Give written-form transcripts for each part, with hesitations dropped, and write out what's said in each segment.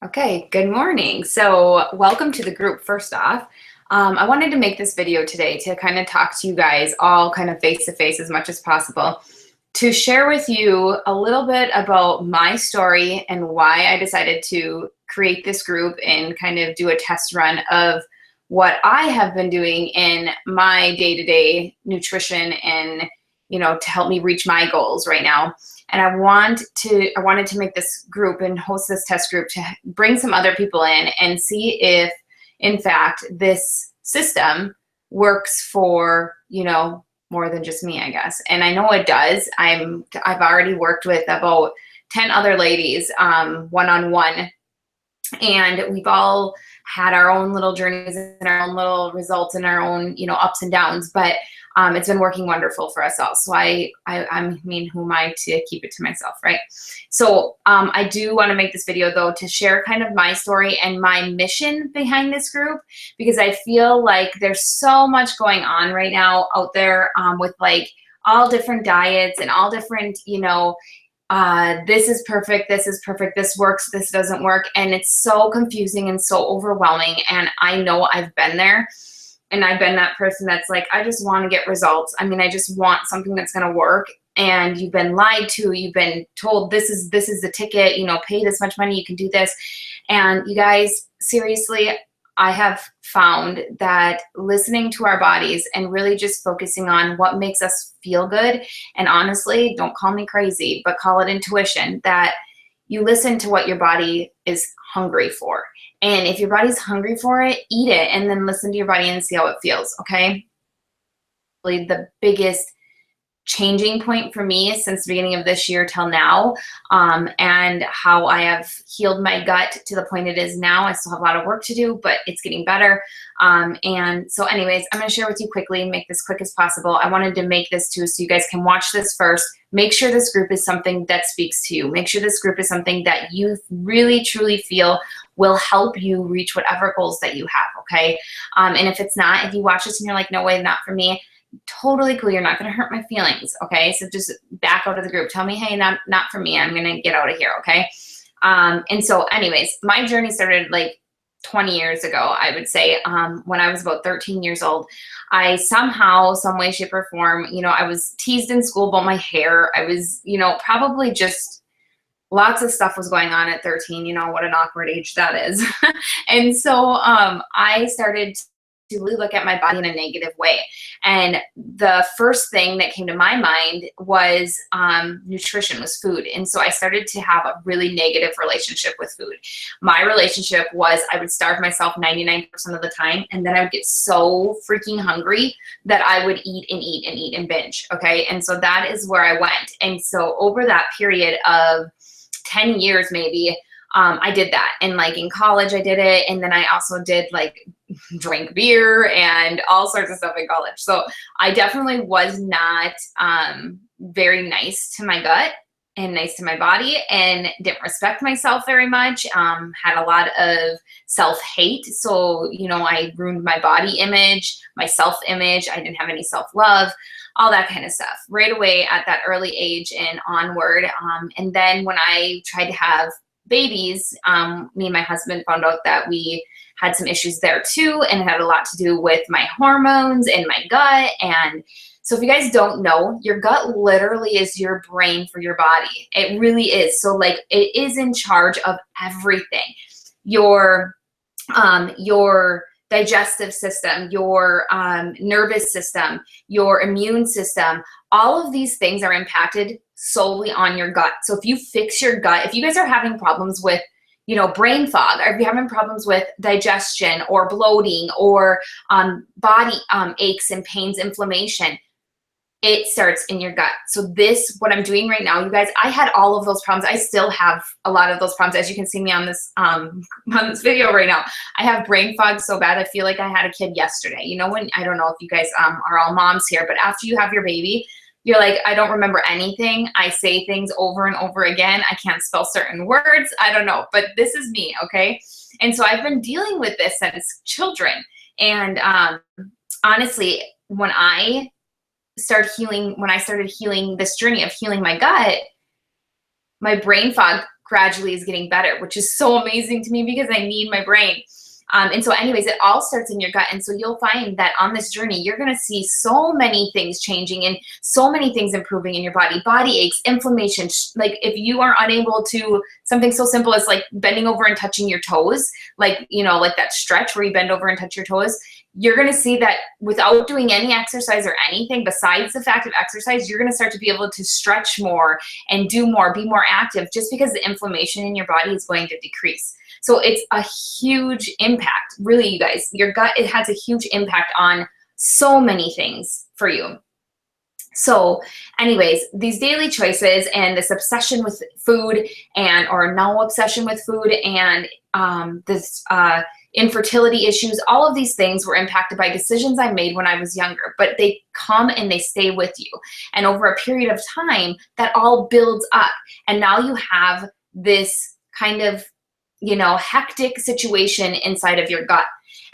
Okay, good morning. So welcome to the group first off. I wanted to make this video today to kind of talk to you guys all kind of face to face as much as possible to share with you a little bit about my story and why I decided to create this group and kind of do a test run of what I have been doing in my day-to-day nutrition and to help me reach my goals right now. And I wanted to make this group and host this test group to bring some other people in and see if, in fact, this system works for, more than just me, I guess. And I know it does. I've already worked with about 10 other ladies, one-on-one, and we've all had our own little journeys and our own little results and our own, ups and downs, but it's been working wonderful for us all. So I mean, who am I to keep it to myself, right? So I do want to make this video though to share kind of my story and my mission behind this group, because I feel like there's so much going on right now out there with like all different diets and all different, this is perfect, this works, this doesn't work. And it's so confusing and so overwhelming. And I know I've been there. And I've been that person that's like, I just want to get results. I mean, I just want something that's going to work. And you've been lied to. You've been told this is the ticket, pay this much money, you can do this. And you guys, seriously, I have found that listening to our bodies and really just focusing on what makes us feel good. And honestly, don't call me crazy, but call it intuition, that you listen to what your body is hungry for. And if your body's hungry for it, eat it and then listen to your body and see how it feels, okay? Really the biggest changing point for me since the beginning of this year till now, and how I have healed my gut to the point it is now. I still have a lot of work to do, but it's getting better. And so anyways, I'm going to share with you quickly and make this quick as possible. I wanted to make this too so you guys can watch this first. Make sure this group is something that speaks to you. Make sure this group is something that you really, truly feel will help you reach whatever goals that you have, okay? And if it's not, if you watch this and you're like, no way, not for me, totally cool. You're not going to hurt my feelings, okay? So just back out of the group. Tell me, hey, not for me. I'm going to get out of here, okay? And so anyways, my journey started like 20 years ago, I would say, when I was about 13 years old. I somehow, some way, shape, or form, I was teased in school about my hair. I was, probably just lots of stuff was going on at 13. What an awkward age that is. And so I started to really look at my body in a negative way. And the first thing that came to my mind was nutrition, was food. And so I started to have a really negative relationship with food. My relationship was I would starve myself 99% of the time, and then I would get so freaking hungry that I would eat and eat and eat and binge, okay? And so that is where I went. And so over that period of 10 years maybe, I did that. And like in college I did it, and then I also did like drank beer and all sorts of stuff in college. So I definitely was not very nice to my gut and nice to my body, and didn't respect myself very much. Had a lot of self-hate. So, I ruined my body image, my self-image. I didn't have any self-love, all that kind of stuff right away at that early age and onward. And then when I tried to have babies, me and my husband found out that we had some issues there too, and it had a lot to do with my hormones and my gut. And so if you guys don't know, your gut literally is your brain for your body. It really is. So like it is in charge of everything. Your digestive system, your nervous system, your immune system, all of these things are impacted solely on your gut. So if you fix your gut, if you guys are having problems with, brain fog, or if you're having problems with digestion or bloating or body aches and pains, inflammation, it starts in your gut. So this, what I'm doing right now, you guys, I had all of those problems. I still have a lot of those problems. As you can see me on this video right now, I have brain fog so bad. I feel like I had a kid yesterday. When, I don't know if you guys are all moms here, but after you have your baby, you're like, I don't remember anything. I say things over and over again. I can't spell certain words. I don't know, but this is me, okay? And so I've been dealing with this since children. And honestly, when I started healing this journey of healing my gut, my brain fog gradually is getting better, which is so amazing to me because I need my brain. And so anyways, it all starts in your gut. And so you'll find that on this journey, you're going to see so many things changing and so many things improving in your body aches, inflammation. Like if you are unable to, something so simple as like bending over and touching your toes, like, you know, like that stretch where you bend over and touch your toes, you're going to see that without doing any exercise or anything besides the fact of exercise, you're going to start to be able to stretch more and do more, be more active, just because the inflammation in your body is going to decrease. So it's a huge impact, really, you guys. Your gut, it has a huge impact on so many things for you. So anyways, these daily choices and this obsession with food and, or no obsession with food and this infertility issues, all of these things were impacted by decisions I made when I was younger, but they come and they stay with you. And over a period of time, that all builds up. And now you have this kind of, you know, hectic situation inside of your gut.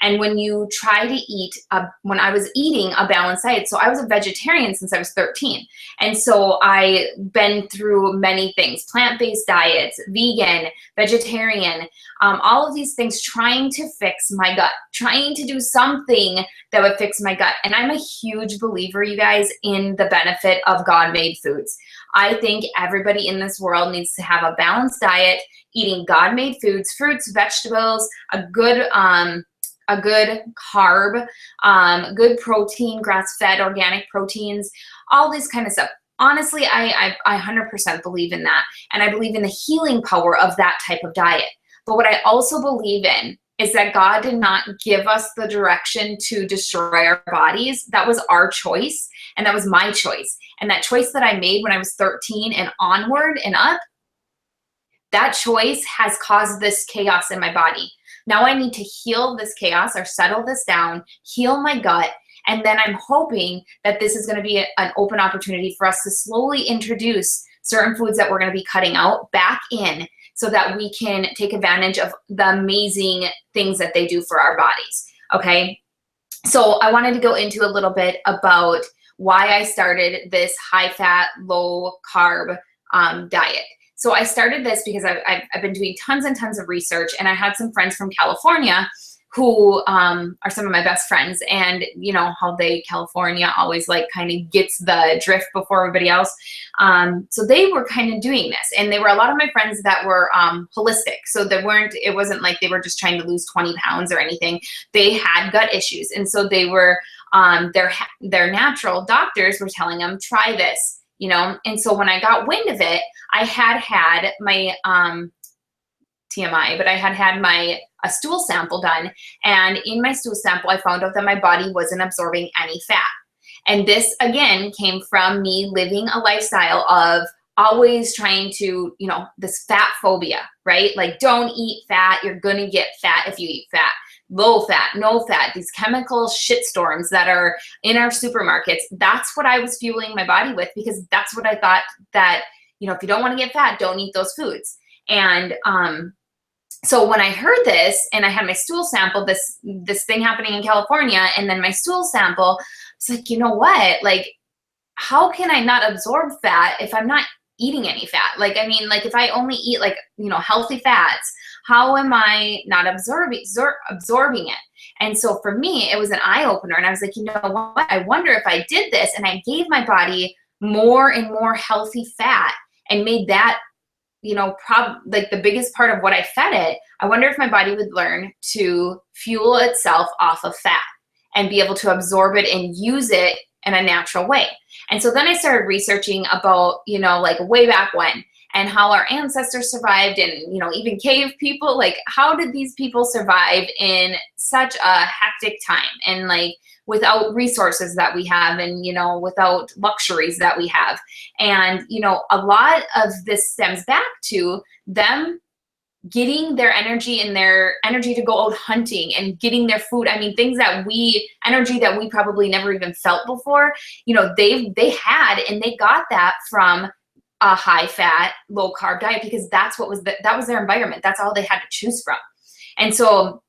And when you try to eat, when I was eating a balanced diet, so I was a vegetarian since I was 13. And so I've been through many things, plant-based diets, vegan, vegetarian, all of these things, trying to fix my gut, trying to do something that would fix my gut. And I'm a huge believer, you guys, in the benefit of God-made foods. I think everybody in this world needs to have a balanced diet, eating God-made foods, fruits, vegetables, a good carb, good protein, grass-fed, organic proteins, all this kind of stuff. Honestly, I 100% believe in that. And I believe in the healing power of that type of diet. But what I also believe in is that God did not give us the direction to destroy our bodies. That was our choice, and that was my choice. And that choice that I made when I was 13 and onward and up, that choice has caused this chaos in my body. Now I need to heal this chaos or settle this down, heal my gut, and then I'm hoping that this is going to be an open opportunity for us to slowly introduce certain foods that we're going to be cutting out back in, so that we can take advantage of the amazing things that they do for our bodies, okay? So I wanted to go into a little bit about why I started this high-fat, low-carb diet. So I started this because I've been doing tons and tons of research, and I had some friends from California who are some of my best friends, and you know how California always like kind of gets the drift before everybody else. So they were kind of doing this, and they were a lot of my friends that were holistic. So it wasn't like they were just trying to lose 20 pounds or anything. They had gut issues, and so they were their natural doctors were telling them, try this, you know. And so when I got wind of it, I had my TMI, but I had a stool sample done, and in my stool sample, I found out that my body wasn't absorbing any fat. And this, again, came from me living a lifestyle of always trying to, you know, this fat phobia, right? Like, don't eat fat. You're going to get fat if you eat fat. Low fat, no fat, these chemical shitstorms that are in our supermarkets. That's what I was fueling my body with, because that's what I thought that, you know, if you don't want to get fat, don't eat those foods. And so when I heard this and I had my stool sample, this thing happening in California, and then my stool sample, it's like, you know what? Like, how can I not absorb fat if I'm not eating any fat? Like, I mean, like if I only eat like, you know, healthy fats, how am I not absorbing it? And so for me, it was an eye opener, and I was like, you know what? I wonder if I did this and I gave my body more and more healthy fat and made that, you know, like the biggest part of what I fed it, I wonder if my body would learn to fuel itself off of fat and be able to absorb it and use it in a natural way. And so then I started researching about, you know, like way back when, and how our ancestors survived, and, you know, even cave people, like how did these people survive in such a hectic time, and like without resources that we have, and, you know, without luxuries that we have. And, you know, a lot of this stems back to them getting their energy to go out hunting and getting their food. I mean, energy that we probably never even felt before, you know, they had, and they got that from a high fat, low carb diet, because that was their environment. That's all they had to choose from. And so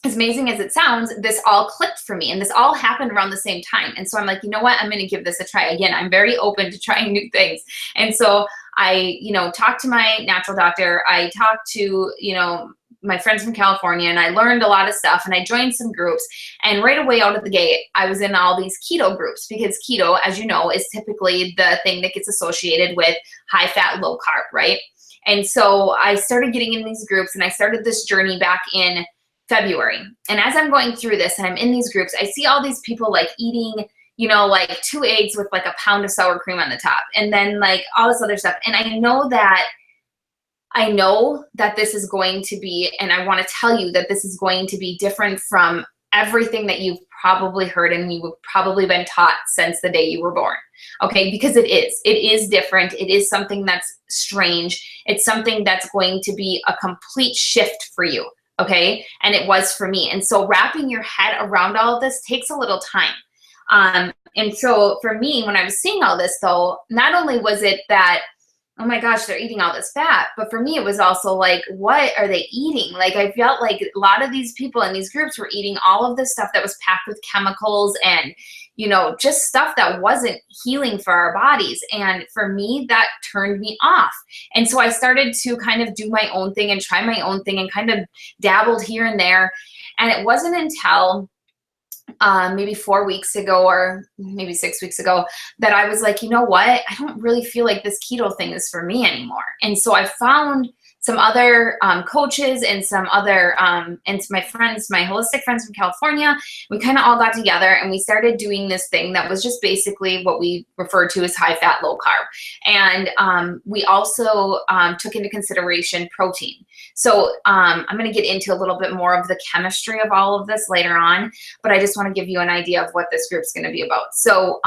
as amazing as it sounds, this all clicked for me, and this all happened around the same time. And so I'm like, you know what? I'm going to give this a try. Again, I'm very open to trying new things. And so I, talked to my natural doctor. I talked to, my friends from California, and I learned a lot of stuff, and I joined some groups. And right away out of the gate, I was in all these keto groups, because keto, as you know, is typically the thing that gets associated with high fat, low carb, right? And so I started getting in these groups, and I started this journey back in February. And as I'm going through this and I'm in these groups, I see all these people like eating, like 2 eggs with like a pound of sour cream on the top, and then like all this other stuff. And I know that this is going to be, and I want to tell you that this is going to be different from everything that you've probably heard and you've probably been taught since the day you were born. Okay, because it is different. It is something that's strange. It's something that's going to be a complete shift for you. Okay, and it was for me. And so wrapping your head around all of this takes a little time. And so for me, when I was seeing all this though, not only was it that, oh my gosh, they're eating all this fat, but for me, it was also like, what are they eating? Like, I felt like a lot of these people in these groups were eating all of this stuff that was packed with chemicals and, just stuff that wasn't healing for our bodies. And for me, that turned me off. And so I started to kind of do my own thing and try my own thing and kind of dabbled here and there. And it wasn't until maybe 4 weeks ago or maybe 6 weeks ago that I was like, you know what? I don't really feel like this keto thing is for me anymore. And so I found some other coaches and some other, and my friends, my holistic friends from California. We kind of all got together and we started doing this thing that was just basically what we refer to as high fat, low carb. And we also took into consideration protein. So I'm going to get into a little bit more of the chemistry of all of this later on, but I just want to give you an idea of what this group's going to be about. So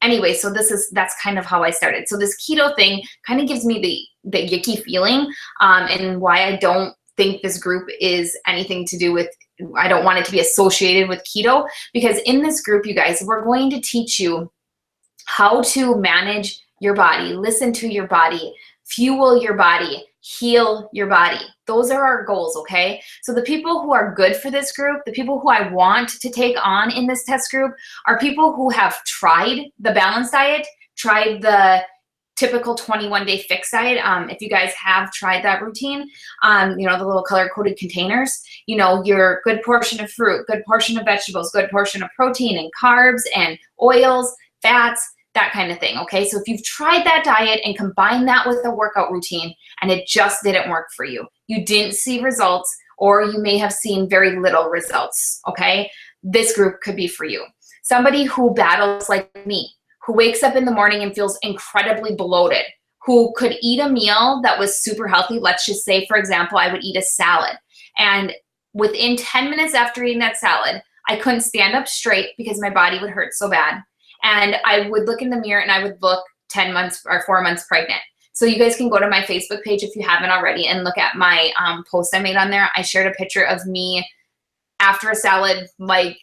anyway, so that's kind of how I started. So this keto thing kind of gives me the yucky feeling, and why I don't think this group is anything to do with, I don't want it to be associated with keto, because in this group, you guys, we're going to teach you how to manage your body, listen to your body, fuel your body, heal your body. Those are our goals, okay? So the people who are good for this group, the people who I want to take on in this test group, are people who have tried the balanced diet, tried the typical 21-day fixed diet. If you guys have tried that routine, the little color-coded containers, your good portion of fruit, good portion of vegetables, good portion of protein and carbs and oils, fats, that kind of thing, okay? So if you've tried that diet and combined that with a workout routine and it just didn't work for you, you didn't see results, or you may have seen very little results, okay? This group could be for you. Somebody who battles like me, who wakes up in the morning and feels incredibly bloated, who could eat a meal that was super healthy. Let's just say, for example, I would eat a salad. And within 10 minutes after eating that salad, I couldn't stand up straight because my body would hurt so bad. And I would look in the mirror and I would look 10 months or 4 months pregnant. So you guys can go to my Facebook page if you haven't already and look at my post I made on there. I shared a picture of me after a salad, like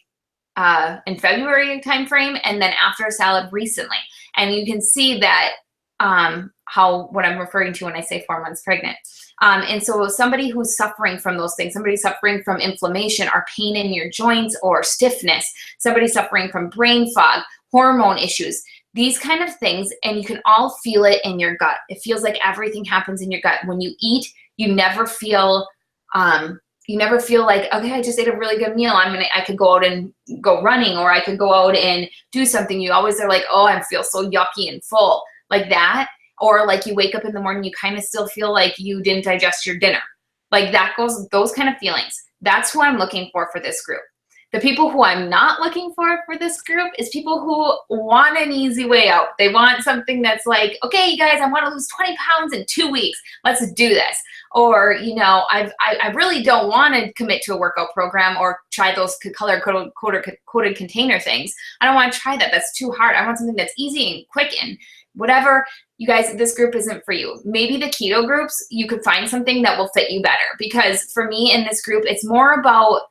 in February timeframe, and then after a salad recently. And you can see that what I'm referring to when I say 4 months pregnant. And so somebody who's suffering from those things, somebody suffering from inflammation or pain in your joints or stiffness, somebody suffering from brain fog, hormone issues, these kind of things, and you can all feel it in your gut. It feels like everything happens in your gut. When you eat, you never feel like, okay, I just ate a really good meal. I could go out and go running, or I could go out and do something. You always are like, oh, I feel so yucky and full, like that. Or like you wake up in the morning, you kind of still feel like you didn't digest your dinner. Like those kind of feelings. That's who I'm looking for this group. The people who I'm not looking for this group is people who want an easy way out. They want something that's like, okay, you guys, I want to lose 20 pounds in 2 weeks. Let's do this. Or, I really don't want to commit to a workout program or try those color-coded container things. I don't want to try that. That's too hard. I want something that's easy and quick and whatever. You guys, this group isn't for you. Maybe the keto groups, you could find something that will fit you better. Because for me in this group, it's more about,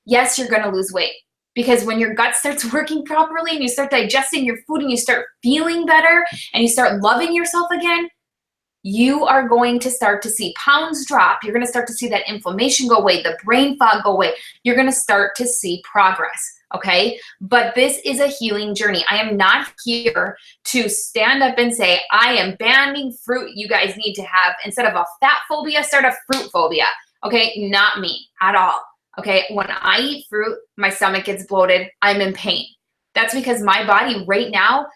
yes, you're going to lose weight. Because when your gut starts working properly and you start digesting your food and you start feeling better and you start loving yourself again, you are going to start to see pounds drop. You're going to start to see that inflammation go away, the brain fog go away. You're going to start to see progress, okay? But this is a healing journey. I am not here to stand up and say, I am banning fruit. You guys need to have, instead of a fat phobia, start a fruit phobia, okay? Not me at all, okay? When I eat fruit, my stomach gets bloated. I'm in pain. That's because my body right now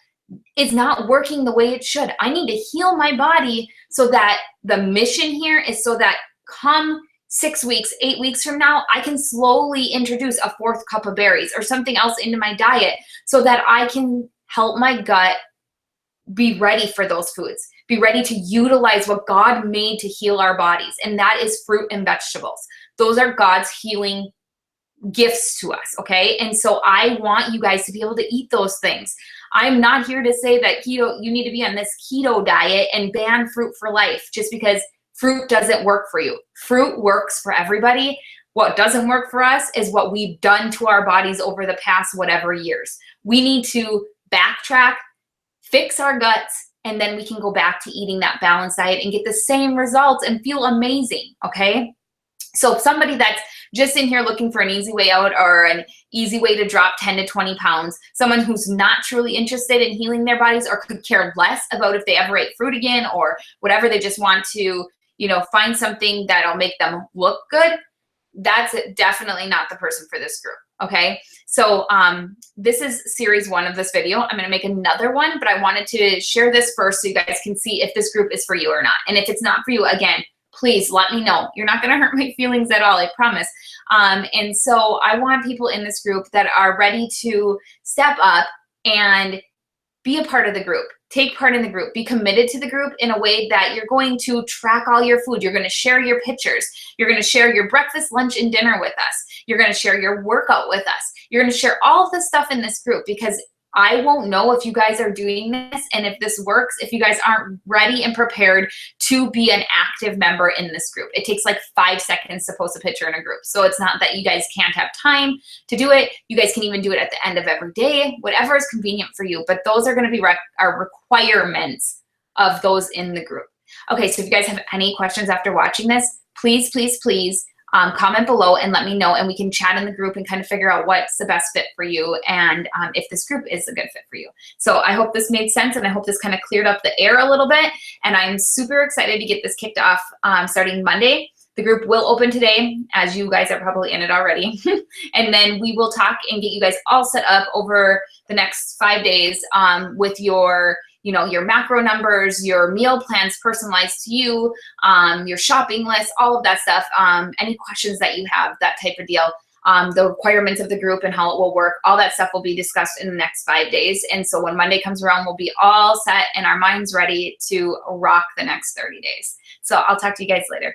is not working the way it should. I need to heal my body so that the mission here is so that come 6 weeks, 8 weeks from now, I can slowly introduce a 4th cup of berries or something else into my diet so that I can help my gut be ready for those foods, be ready to utilize what God made to heal our bodies. And that is fruit and vegetables. Those are God's healing gifts to us, okay? And so I want you guys to be able to eat those things. I'm not here to say that keto, you need to be on this keto diet and ban fruit for life just because fruit doesn't work for you. Fruit works for everybody. What doesn't work for us is what we've done to our bodies over the past whatever years. We need to backtrack, fix our guts, and then we can go back to eating that balanced diet and get the same results and feel amazing, okay? So somebody that's just in here looking for an easy way out or an easy way to drop 10 to 20 pounds, someone who's not truly interested in healing their bodies or could care less about if they ever ate fruit again or whatever, they just want to, you know, find something that'll make them look good, that's definitely not the person for this group, okay? So this is series 1 of this video. I'm gonna make another one, but I wanted to share this first so you guys can see if this group is for you or not. And if it's not for you, again, please let me know. You're not gonna hurt my feelings at all, I promise. And so I want people in this group that are ready to step up and be a part of the group. Take part in the group. Be committed to the group in a way that you're going to track all your food. You're going to share your pictures. You're going to share your breakfast, lunch, and dinner with us. You're going to share your workout with us. You're going to share all of this stuff in this group because I won't know if you guys are doing this and if this works if you guys aren't ready and prepared to be an active member in this group. It takes like 5 seconds to post a picture in a group. So it's not that you guys can't have time to do it. You guys can even do it at the end of every day, whatever is convenient for you. But those are going to be our requirements of those in the group. Okay, so if you guys have any questions after watching this, please, please, please, comment below and let me know, and we can chat in the group and kind of figure out what's the best fit for you and if this group is a good fit for you. So I hope this made sense, and I hope this kind of cleared up the air a little bit, and I'm super excited to get this kicked off starting Monday. The group will open today, as you guys are probably in it already. And then we will talk and get you guys all set up over the next 5 days with your your macro numbers, your meal plans personalized to you, your shopping list, all of that stuff. Any questions that you have, that type of deal, the requirements of the group and how it will work, all that stuff will be discussed in the next 5 days. And so when Monday comes around, we'll be all set and our minds ready to rock the next 30 days. So I'll talk to you guys later.